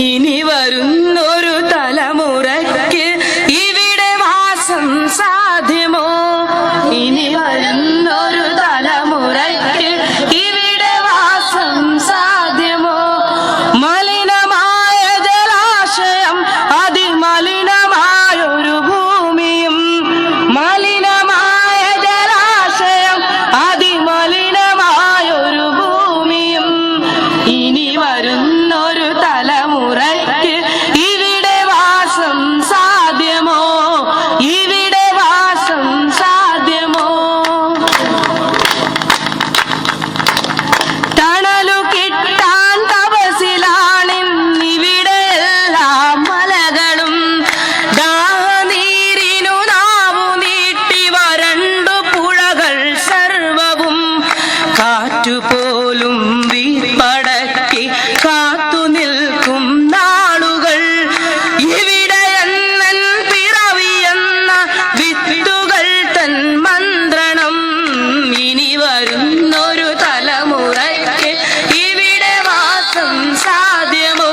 ഇനി വരുന്നൊരു തലമുറയ്ക്ക് ഇവിടെ വാസം സാധ്യമോ? ഇനി വരുന്നൊരു തലമുറയ്ക്ക് ഇവിടെ വാസം സാധ്യമോ? മലിനമായ ജലാശയം, അതിമലിനമായൊരു ഭൂമിയും, മലിനമായ ജലാശയം, അതിമലിനമായൊരു ഭൂമിയും. ഇനി വരുന്നൊരു തലമുറയ്ക്ക് ഇവിടെ വാസം സാധ്യമോ? ഇവിടെ വാസം സാധ്യമോ? തണലു കിട്ടാൻ തപസിലാണിന്നിവിടെ എല്ലാ മലകളും. ദാഹനീരിനു നാവു നീട്ടി വരണ്ടു പുഴകൾ സർവവും. കാറ്റുപോലും വീർപ്പടക്കി കാത്തു നിൽക്കും നാളുകൾ. ഇവിടെ എന്നൻ പിറവിയെന്ന വിത്തുകൾ തൻ മന്ത്രണം. ഇനി വരുന്നൊരു തലമുറയ്ക്ക് ഇവിടെ വാസം സാധ്യമോ?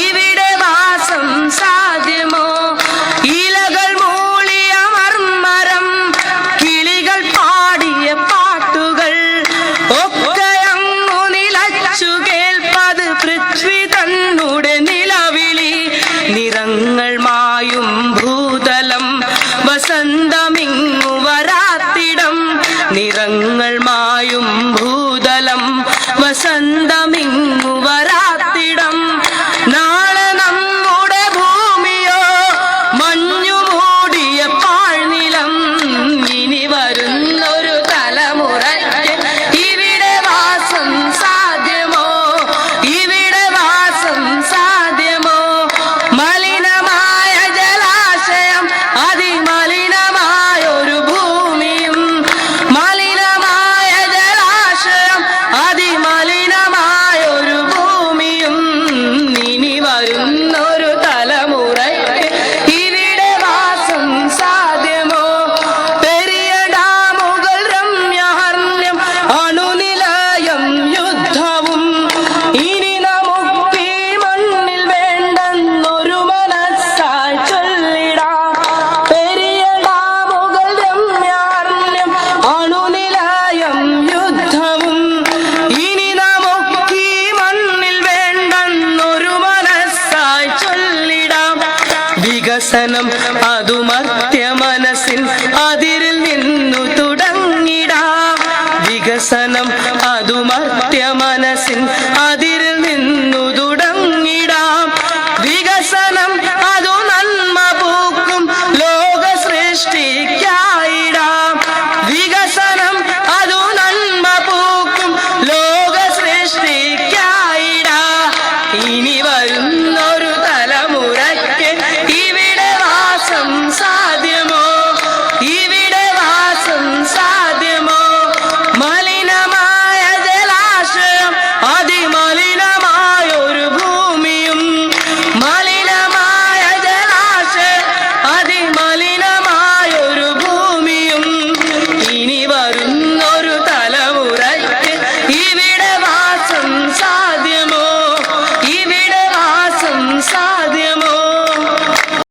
ഇവിടെ വാസം സാധ്യമോ? ഇലകൾ മൂളിയ മർമ്മരം, കിളികൾ പാടിയ പാട്ടുകൾ ഒക്കെ അങ്ങു നിലച്ചു കേൾപ്പത് പൃഥ്വി തന്നുടെ നിലവിളി. നിറങ്ങൾ മായും ഭൂതലം, വസന്തമിങ്ങു വരാത്തിടം. നിറങ്ങൾ മായും ഭൂതലം, വസന്തമിങ്ങു വരാത്തിടം. നാളെ നമ്മുടെ ഭൂമിയോ മഞ്ഞു മൂടിയ പാഴ്നിലം. ഇനി വരുന്നൊരു തലമുറയ്ക്ക് ഇവിടെ വാസം സാധ്യമോ? ഇവിടെ വാസം സാധ്യമോ? മലിനമായ ജലാശയം, അതിമലിനമായൊരു ഭൂമിയും, മലിനമായ ജലാശയം, അതിമലിനമായൊരു ഭൂമിയും. ഇനി വരുന്നൊരു തലമുറയ്ക്ക് ഇവിടെ വാസം സാധ്യമോ? പെരിയ ഡാമുകൾ രമ്യഹർമ്മ്യം, അണുനിലയം യുദ്ധവും. ഇനി നമുക്കീ മണ്ണിൽ വേണ്ടെന്നൊരു മനസ്സായി ചൊല്ലിടാം. പെരിയ ഡാമുകൾ രമ്യഹർമ്മ്യം, അണുനിലയം യുദ്ധവും. ഇനി നമുക്കീ മണ്ണിൽ വേണ്ടെന്നൊരു മനസ്സായി ചൊല്ലിടാം. വികസനം അതുമ